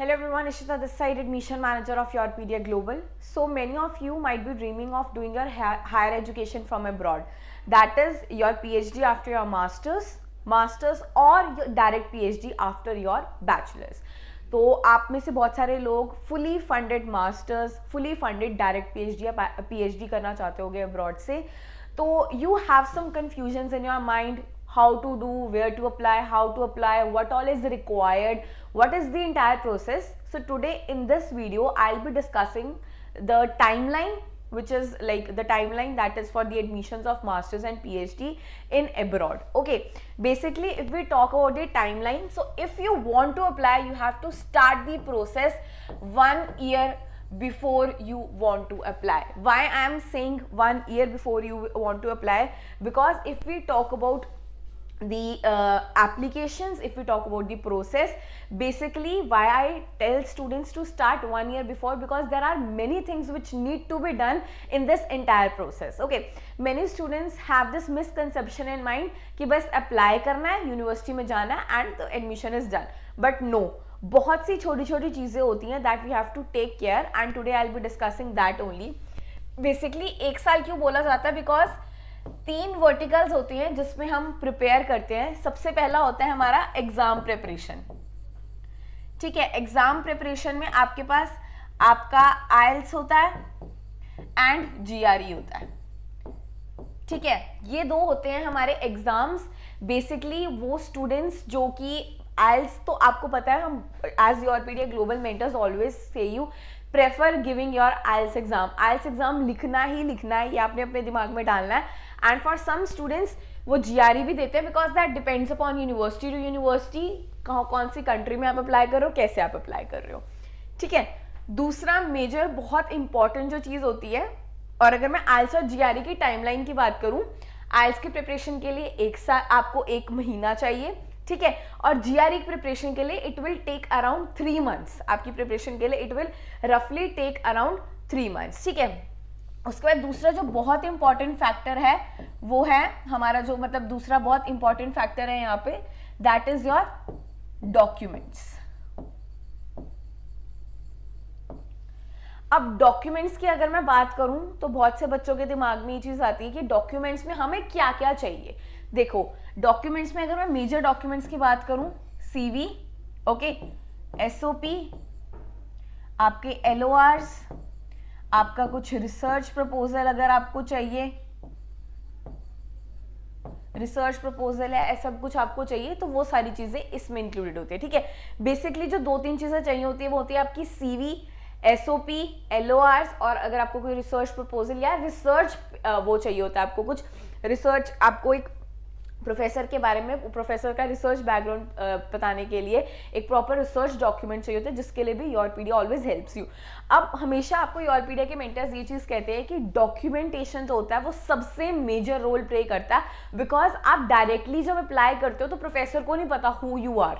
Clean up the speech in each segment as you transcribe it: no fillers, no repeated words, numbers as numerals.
Hello everyone, Ishita this side, admission manager of YourPedia Global. So many of you might be dreaming of doing your higher education from abroad. That is your PhD after your masters or your direct PhD after your bachelor's. तो आप में से बहुत सारे लोग fully funded masters, fully funded direct PhD या PhD करना चाहते होगे अब्रॉड से. तो you have some confusions in your mind, how to do, where to apply, how to apply, what all is required, what is the entire process. So today in this video I'll be discussing the timeline, which is like the timeline that is for the admissions of masters and PhD in abroad. Okay, basically if we talk about the timeline, so if you want to apply, you have to start the process 1 year before you want to apply. Why I am saying 1 year before you want to apply? Because if we talk about the applications, if we talk about the process, basically why I tell students to start 1 year before, because there are many things which need to be done in this entire process. Okay, many students have this misconception in mind कि बस apply करना है, university में जाना है and the admission is done. But no, बहुत सी छोटी छोटी चीज़ें होती हैं that we have to take care, and today I'll be discussing that only. Basically 1 साल क्यों बोला जाता है? Because 3 वर्टिकल्स होती हैं जिसमें हम प्रिपेयर करते हैं. सबसे पहला होता है हमारा एग्जाम प्रिपरेशन. ठीक है, एग्जाम प्रिपरेशन में आपके पास आपका आइल्स होता है एंड GRE होता है. ठीक है, ये 2 होते हैं हमारे एग्जाम्स. बेसिकली वो स्टूडेंट्स जो कि आइल्स, तो आपको पता है हम as YourPedia global mentors always say you prefer giving your IELTS exam. IELTS exam लिखना ही लिखना है, ये आपने अपने दिमाग में डालना है. एंड फॉर सम स्टूडेंट्स वो GRE भी देते हैं, because that depends upon university to university, कौन सी कंट्री में आप अप्लाई कर रहे हो, कैसे आप अप्लाई कर रहे हो. ठीक है, दूसरा मेजर बहुत इंपॉर्टेंट जो चीज़ होती है, और अगर मैं आइल्स और GRE की टाइमलाइन की बात करूँ, आइल्स की प्रिपरेशन के लिए 1 साल, आपको 1 महीना चाहिए. ठीक है, और GRE की प्रिपरेशन के लिए it will take around 3 months. आपकी प्रिपरेशन के लिए इट विल रफली टेक अराउंड 3 मंथ्स. ठीक है, उसके बाद दूसरा जो बहुत इंपॉर्टेंट फैक्टर है वो है हमारा, जो मतलब दूसरा बहुत इंपॉर्टेंट फैक्टर है यहाँ पे, दैट इज योर डॉक्यूमेंट्स. अब डॉक्यूमेंट्स की अगर मैं बात करूं तो बहुत से बच्चों के दिमाग में ये चीज आती है कि डॉक्यूमेंट्स में हमें क्या क्या चाहिए. देखो, डॉक्यूमेंट्स में अगर मैं मेजर डॉक्यूमेंट्स की बात करूं, CV, ओके, SOP, आपके LORs, आपका कुछ रिसर्च प्रपोजल अगर आपको चाहिए, रिसर्च प्रपोजल है, ऐसा कुछ आपको चाहिए, तो वो सारी चीजें इसमें इंक्लूडेड होती है. ठीक है, बेसिकली जो 2-3 चीजें चाहिए होती है वो होती है आपकी CV, SOP, LORs, और अगर आपको कोई रिसर्च प्रपोजल या रिसर्च वो चाहिए होता है, आपको कुछ रिसर्च, आपको एक प्रोफेसर के बारे में, प्रोफेसर का रिसर्च बैकग्राउंड बताने के लिए एक प्रॉपर रिसर्च डॉक्यूमेंट चाहिए होता है, जिसके लिए भी YourPedia ऑलवेज हेल्प्स यू. अब हमेशा आपको YourPedia के मेंटर्स ये चीज़ कहते हैं कि डॉक्यूमेंटेशन जो होता है वो सबसे मेजर रोल प्ले करता है, बिकॉज आप डायरेक्टली जब अप्लाई करते हो तो प्रोफेसर को नहीं पता हु यू आर,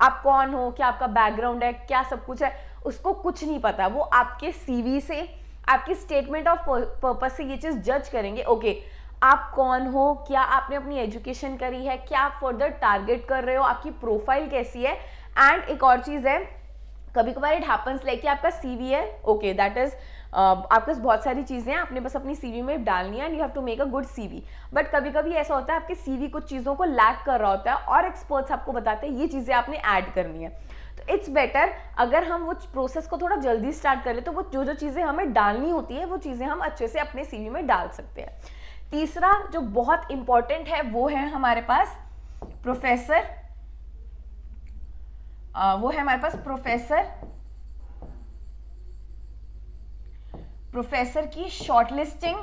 आप कौन हो, क्या आपका बैकग्राउंड है, क्या सब कुछ है, उसको कुछ नहीं पता. वो आपके CV से, आपकी स्टेटमेंट ऑफ पर्पस से ये चीज़ जज करेंगे. ओके, आप कौन हो, क्या आपने अपनी एजुकेशन करी है, क्या आप फर्दर टारगेट कर रहे हो, आपकी प्रोफाइल कैसी है. एंड एक और चीज़ है, कभी कभार इट हैपन्स लाइक कि आपका CV है, ओके, दैट इज आपके पास बहुत सारी चीज़ें हैं, आपने बस अपनी CV में डालनी है and you have to make a good CV. But कभी कभी ऐसा होता है आपके CV कुछ चीज़ों को लैक कर रहा होता है और एक्सपर्ट्स आपको बताते हैं ये चीज़ें आपने ऐड करनी है. तो इट्स बेटर अगर हम वो प्रोसेस को थोड़ा जल्दी स्टार्ट करें, तो वो जो चीज़ें हमें डालनी होती है वो चीज़ें हम अच्छे से अपने CV में डाल सकते हैं. तीसरा जो बहुत इंपॉर्टेंट है वो है हमारे पास प्रोफेसर, वो है हमारे पास प्रोफेसर की शॉर्टलिस्टिंग,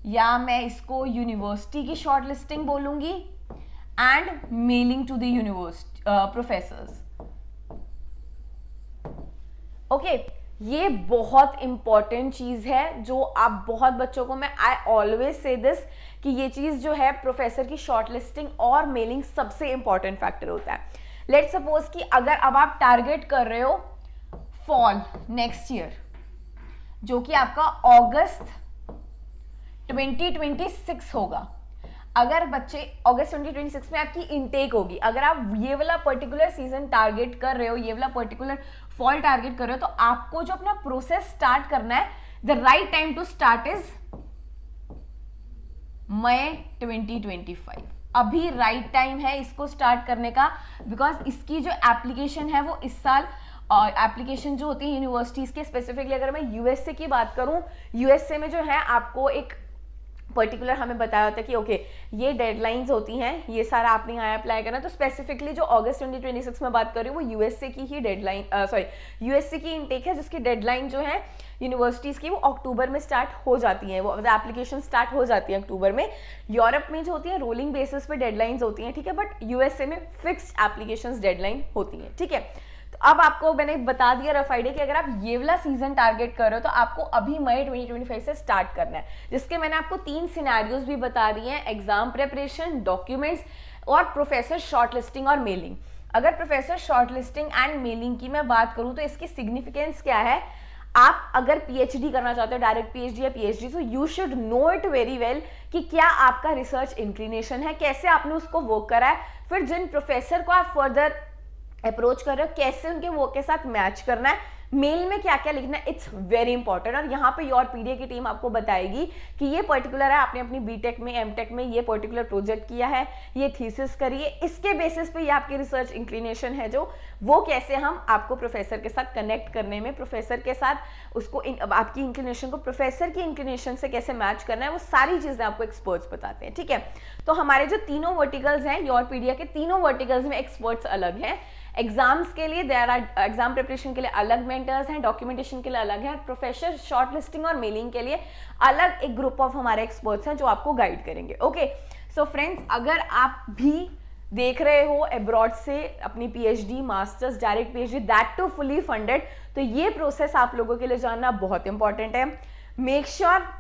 या मैं इसको यूनिवर्सिटी की शॉर्टलिस्टिंग बोलूंगी, and mailing to the university professors. Okay, ये बहुत इंपॉर्टेंट चीज़ है जो आप बहुत बच्चों को, मैं आई ऑलवेज से दिस कि ये चीज़ जो है प्रोफेसर की शॉर्टलिस्टिंग और मेलिंग सबसे इंपॉर्टेंट फैक्टर होता है. लेट्स सपोज कि अगर अब आप टारगेट कर रहे हो फॉल नेक्स्ट ईयर, जो कि आपका अगस्त 2026 होगा. अगर बच्चे अगस्त 2026 में आपकी इनटेक होगी, अगर आप ये वाला पर्टिकुलर सीजन टारगेट कर रहे हो, ये वाला पर्टिकुलर फॉल टारगेट कर रहे हो, तो आपको जो अपना प्रोसेस स्टार्ट करना है, the right time to start is May 2025। अभी राइट टाइम है इसको स्टार्ट करने का, बिकॉज इसकी जो एप्लीकेशन है वो इस साल एप्लीकेशन जो होती है यूनिवर्सिटीज के, स्पेसिफिकली अगर मैं यूएसए की बात करूं, यूएसए में जो है आपको एक पर्टिकुलर हमें बताया होता है कि ओके ये डेडलाइंस होती हैं, ये सारा आपने यहाँ अप्लाई करना। तो स्पेसिफिकली जो अगस्त 2026 में बात कर रही हूँ वो यूएसए की ही डेडलाइन, यूएसए की इनटेक है, जिसकी डेडलाइन जो है यूनिवर्सिटीज़ की वो अक्टूबर में स्टार्ट हो जाती हैं, वो एप्लीकेशन स्टार्ट हो जाती है अक्टूबर में। यूरोप में जो होती है रोलिंग बेसिस पे डेडलाइंस होती हैं, ठीक है, बट यूएसए में फिक्स्ड एप्लीकेशंस डेडलाइन होती हैं, ठीक है। तो अब आपको मैंने बता दिया रफ आइडिया कि अगर आप ये वाला सीजन टारगेट कर रहे हो तो आपको अभी मई 2025 से स्टार्ट करना है, जिसके मैंने आपको 3 सिनेरियोज भी बता दिए हैं, एग्जाम प्रिपरेशन, डॉक्यूमेंट्स और प्रोफेसर शॉर्टलिस्टिंग और मेलिंग। अगर प्रोफेसर शॉर्टलिस्टिंग एंड मेलिंग की मैं बात करूं तो इसकी सिग्निफिकेंस क्या है, आप अगर पीएचडी करना चाहते हो, डायरेक्ट पीएचडी या पीएचडी, तो you should know it very well कि क्या आपका रिसर्च इंक्लिनेशन है, कैसे आपने उसको वर्क करा है, फिर जिन प्रोफेसर को आप फर्दर अप्रोच कर रहे हो कैसे उनके वर्क के साथ मैच करना है, मेल में क्या क्या लिखना है, इट्स वेरी इंपॉर्टेंट। और यहाँ पे योरपीडिया की टीम आपको बताएगी कि ये पर्टिकुलर है, आपने अपनी बीटेक में एमटेक में ये पर्टिकुलर प्रोजेक्ट किया है, ये थीसिस करिए, इसके बेसिस पे ये आपकी रिसर्च इंक्लिनेशन है जो वो कैसे हम आपको प्रोफेसर के साथ कनेक्ट करने में, प्रोफेसर के साथ उसको आपकी इंक्लिनेशन को प्रोफेसर की इंक्लिनेशन से कैसे मैच करना है, वो सारी चीजें आपको एक्सपर्ट्स बताते हैं, ठीक है। तो हमारे जो तीनों वर्टिकल्स हैं योरपीडिया के, तीनों वर्टिकल्स में एक्सपर्ट्स अलग हैं। एग्जाम्स के लिए देयर आर, एग्जाम प्रिपरेशन के लिए अलग मेंटर्स हैं, डॉक्यूमेंटेशन के लिए अलग है, प्रोफेसर शॉर्टलिस्टिंग और मेलिंग के लिए अलग एक ग्रुप ऑफ हमारे एक्सपर्ट्स हैं जो आपको गाइड करेंगे। ओके सो फ्रेंड्स, अगर आप भी देख रहे हो अब्रॉड से अपनी PhD, masters, direct PhD, that too fully funded, तो ये प्रोसेस आप लोगों के लिए जानना बहुत इंपॉर्टेंट है। मेक श्योर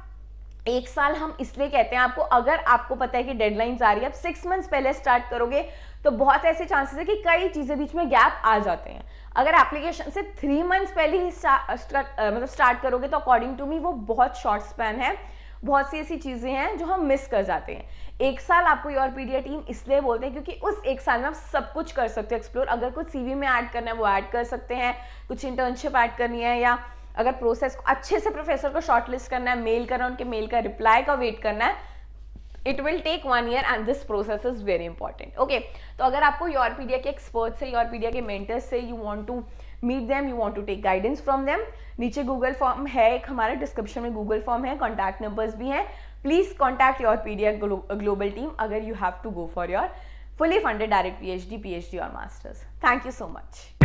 एक साल हम इसलिए कहते हैं आपको, अगर आपको पता है कि डेडलाइंस आ रही है, आप 6 मंथ्स पहले स्टार्ट करोगे तो बहुत ऐसे चांसेस है कि कई चीजें बीच में गैप आ जाते हैं। अगर एप्लीकेशन से 3 मंथ्स पहले ही स्टार्ट करोगे तो अकॉर्डिंग टू मी वो बहुत शॉर्ट स्पैन है, बहुत सी ऐसी चीजें हैं जो हम मिस कर जाते हैं। एक साल आपको योरपीडिया टीम इसलिए बोलते हैं क्योंकि उस एक साल में आप सब कुछ कर सकते हो एक्सप्लोर। अगर कुछ सीवी में ऐड करना है वो ऐड कर सकते हैं, कुछ इंटर्नशिप ऐड करनी है, या अगर प्रोसेस को अच्छे से प्रोफेसर को शॉर्टलिस्ट करना है, मेल करना है, उनके मेल का रिप्लाई का वेट करना है, it will take 1 year and this process is very important. Okay, तो अगर आपको योरपीडिया के एक्सपर्ट से, योरपीडिया के मेंटर्स से you want to meet them, you want to take guidance from them, नीचे गूगल फॉर्म है एक, हमारे डिस्क्रिप्शन में गूगल फॉर्म है, कॉन्टैक्ट नंबर्स भी हैं, please contact YourPedia global team अगर you have to go for your fully funded direct PhD or masters. Thank you so much.